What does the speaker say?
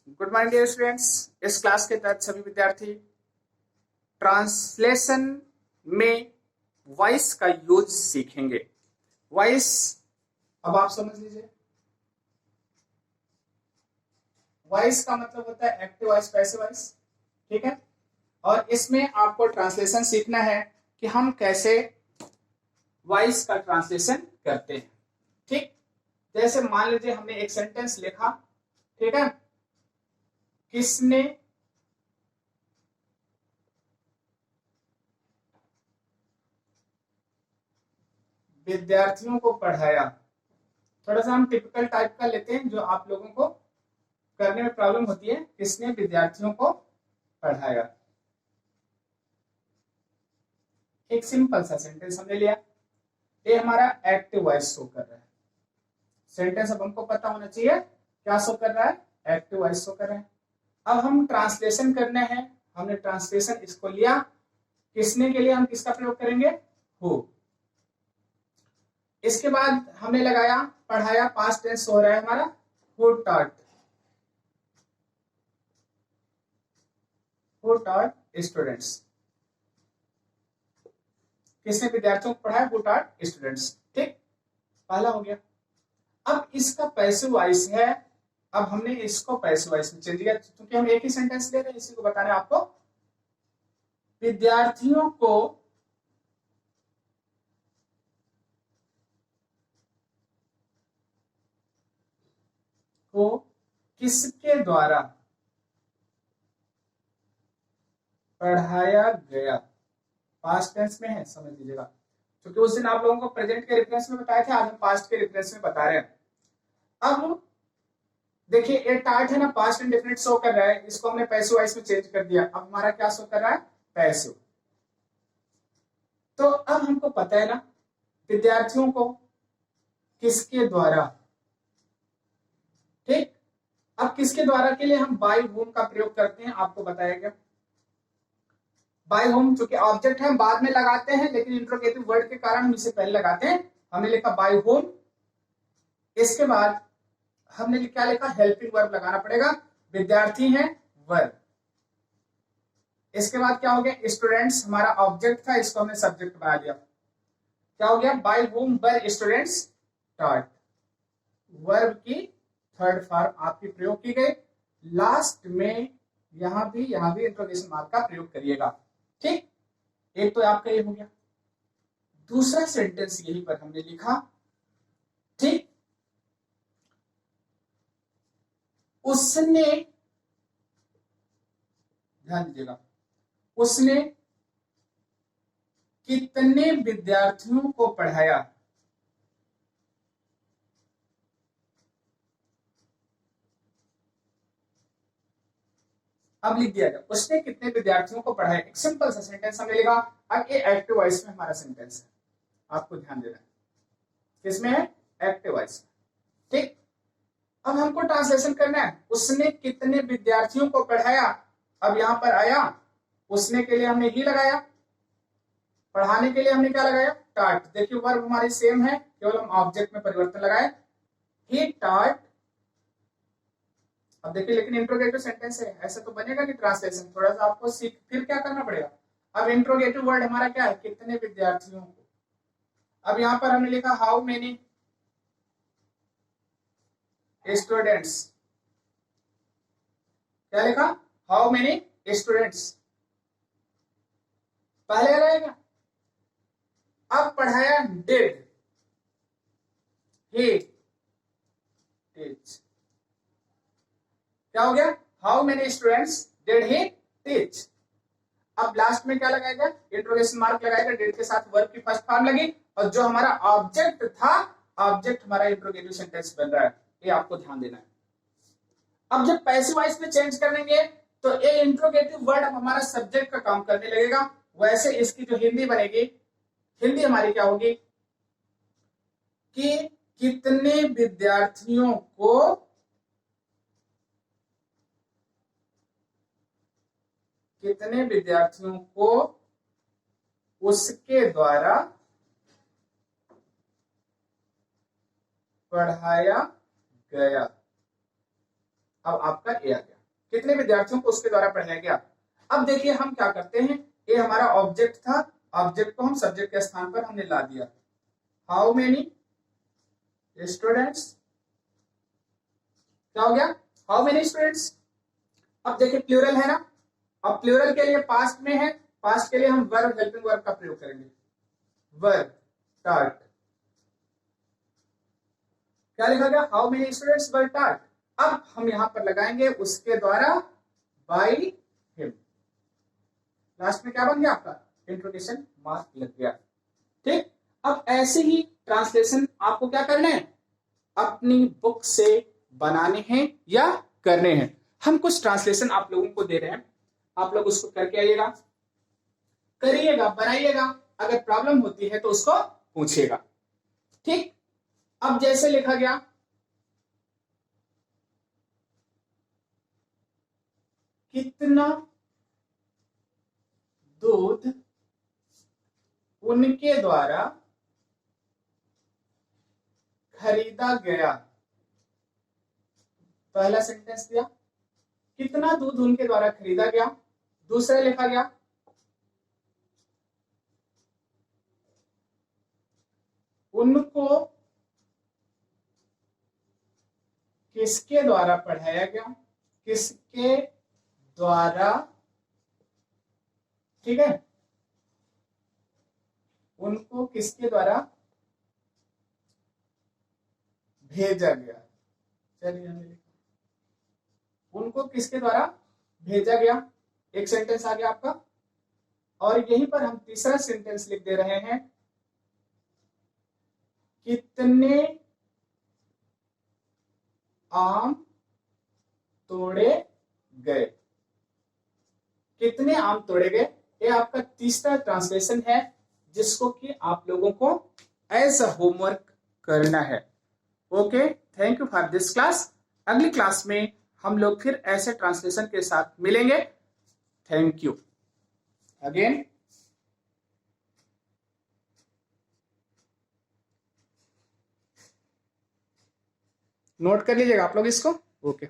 Good morning dear students. इस class के तहत सभी विद्यार्थी ट्रांसलेशन में वॉइस का यूज सीखेंगे। वॉइस अब आप समझ लीजिए, वॉइस का मतलब होता है एक्टिव वॉइस, पैसिव वॉइस, ठीक है। और इसमें आपको ट्रांसलेशन सीखना है कि हम कैसे वॉइस का ट्रांसलेशन करते हैं, ठीक। जैसे मान लीजिए हमने एक सेंटेंस लिखा, ठीक है, किसने विद्यार्थियों को पढ़ाया। थोड़ा सा हम टिपिकल टाइप का लेते हैं जो आप लोगों को करने में प्रॉब्लम होती है। किसने विद्यार्थियों को पढ़ाया, एक सिंपल सा सेंटेंस हमने लिया। ये हमारा एक्टिव वॉइस शो कर रहा है। सेंटेंस अब हमको पता होना चाहिए क्या शो कर रहा है, एक्टिव वॉइस शो कर रहा है। अब हम ट्रांसलेशन करने हैं, हमने ट्रांसलेशन इसको लिया, किसने के लिए हम किसका प्रयोग करेंगे, हु। इसके बाद हमने लगाया पढ़ाया, पास्ट टेंस हो रहा है हमारा, हु टॉट स्टूडेंट्स। किसने विद्यार्थियों को पढ़ाया, हु टॉट स्टूडेंट्स, ठीक, पहला हो गया। अब इसका पैसिव वॉइस है, अब हमने इसको पैसिव वॉइस में चेंज किया क्योंकि हम एक ही सेंटेंस ले रहे हैं, इसी को बताने आपको। विद्यार्थियों को किसके द्वारा पढ़ाया गया, पास्ट टेंस में है, समझ लीजिएगा। क्योंकि उस दिन आप लोगों को प्रेजेंट के रेफरेंस में बताया था, आज हम पास्ट के रेफरेंस में बता रहे हैं। अब देखिए ये टाइट है ना, पास्ट इंडेफिनिट शो कर रहा है, इसको हमने पैसिव वॉइस में चेंज कर दिया। अब हमारा क्या शो कर रहा है, पैसिव। तो अब हमको पता है ना विद्यार्थियों को किसके द्वारा, ठीक। अब किसके द्वारा के लिए हम बाय होम का प्रयोग करते हैं, आपको बताया गया। बाय होम चूंकि ऑब्जेक्ट है हम बाद में लगाते हैं, लेकिन इंट्रोगेटिव वर्ड के कारण हम इसे पहले लगाते हैं। हमने लिखा बाय होम, इसके बाद हमने क्या लिखा, हेल्पिंग वर्ब लगाना पड़ेगा, विद्यार्थी हैं वर्ब। इसके बाद क्या हो गया, स्टूडेंट्स हमारा ऑब्जेक्ट था, इसको हमने सब्जेक्ट बना दिया। क्या हो गया, बाय होम वर स्टूडेंट्स टॉट, वर्ब की थर्ड फॉर्म आपकी प्रयोग की गई। लास्ट में यहां भी इंट्रोगेशन मार्क का प्रयोग करिएगा, ठीक। एक तो आपका ये हो गया। दूसरा सेंटेंस यहीं पर हमने लिखा, ठीक। उसने, ध्यान दीजिएगा, उसने कितने विद्यार्थियों को पढ़ाया। अब लिख दिया जाए उसने कितने विद्यार्थियों को पढ़ाया, एक सिंपल सा सेंटेंस हमने लिखा। अब ये एक्टिव वॉइस में हमारा सेंटेंस है, आपको ध्यान देना है, किसमें है, एक्टिव वॉइस, ठीक। अब हमको ट्रांसलेशन करना है, उसने कितने विद्यार्थियों को पढ़ाया। अब यहां पर आया, उसने के लिए हमने ही लगाया, पढ़ाने के लिए हमने क्या लगाया, टाट। देखिए वर्ब हमारी सेम है, केवल हम ऑब्जेक्ट में परिवर्तन लगाए, ही टाट। अब देखिए लेकिन इंट्रोगेटिव सेंटेंस है, ऐसा तो बनेगा कि ट्रांसलेशन, थोड़ा सा आपको सीख फिर क्या करना पड़ेगा। अब इंट्रोगेटिव वर्ड हमारा क्या है, कितने विद्यार्थियों को। अब यहां पर हमने लिखा हाउ मेनी स्टूडेंट्स, क्या लिखा, हाउ मेनी स्टूडेंट्स, पहले रहेगा। अब पढ़ाया डिड ही टीच, क्या हो गया, how many students did he teach. अब लास्ट में क्या लगाएगा, इंट्रोगेशन मार्क लगाएगा, डिड के साथ वर्ब की फर्स्ट फॉर्म लगी, और जो हमारा ऑब्जेक्ट था, ऑब्जेक्ट हमारा इंट्रोगेटिव सेंटेंस बन रहा है, ये आपको ध्यान देना है। अब जब पैसिव वॉइस में चेंज करेंगे तो ये इंट्रोगेटिव वर्ड अब हमारा सब्जेक्ट का काम करने लगेगा। वैसे इसकी जो हिंदी बनेगी, हिंदी हमारी क्या होगी कि कितने विद्यार्थियों को उसके द्वारा पढ़ाया गया। अब आपका ये आ गया, कितने विद्यार्थियों को उसके द्वारा पढ़ाया गया। अब देखिए हम क्या करते हैं, ये हमारा ऑब्जेक्ट था, ऑब्जेक्ट को हम सब्जेक्ट के स्थान पर हमने ला दिया। हाउ मेनी स्टूडेंट्स, क्या हो गया, हाउ मेनी स्टूडेंट्स। अब देखिए प्लूरल है ना, अब प्लूरल के लिए पास्ट में है, पास्ट के लिए हम वर्ब हेल्पिंग वर्ब का प्रयोग करेंगे, वर्ब टाट। क्या लिखा गया, हाउ मेनी स्टूडेंट्स वर टाट। अब हम यहां पर लगाएंगे उसके द्वारा बाय हिम, लास्ट में क्या बन गया आपका, इंट्रोगेशन मार्क लग गया। ठीक, अब ऐसे ही ट्रांसलेशन आपको क्या करना है, अपनी बुक से बनाने हैं या करने हैं। हम कुछ ट्रांसलेशन आप लोगों को दे रहे हैं, आप लोग उसको करके आइएगा, करिएगा, बनाइएगा, अगर प्रॉब्लम होती है तो उसको पूछिएगा। ठीक, अब जैसे लिखा गया, कितना दूध उनके द्वारा खरीदा गया, पहला सेंटेंस दिया, कितना दूध उनके द्वारा खरीदा गया। दूसरा लिखा गया, उनको किसके द्वारा पढ़ाया गया, किसके द्वारा, ठीक है, उनको किसके द्वारा भेजा गया। चलिए हमने लिखा, उनको किसके द्वारा भेजा गया, एक सेंटेंस आ गया आपका। और यहीं पर हम तीसरा सेंटेंस लिख दे रहे हैं, कितने आम तोड़े गए, कितने आम तोड़े गए। ये आपका तीसरा ट्रांसलेशन है जिसको कि आप लोगों को एज अ होमवर्क करना है। Okay, thank you for this class. अगली क्लास में हम लोग फिर ऐसे ट्रांसलेशन के साथ मिलेंगे। Thank you again. नोट कर लीजिएगा आप लोग इसको। ओके।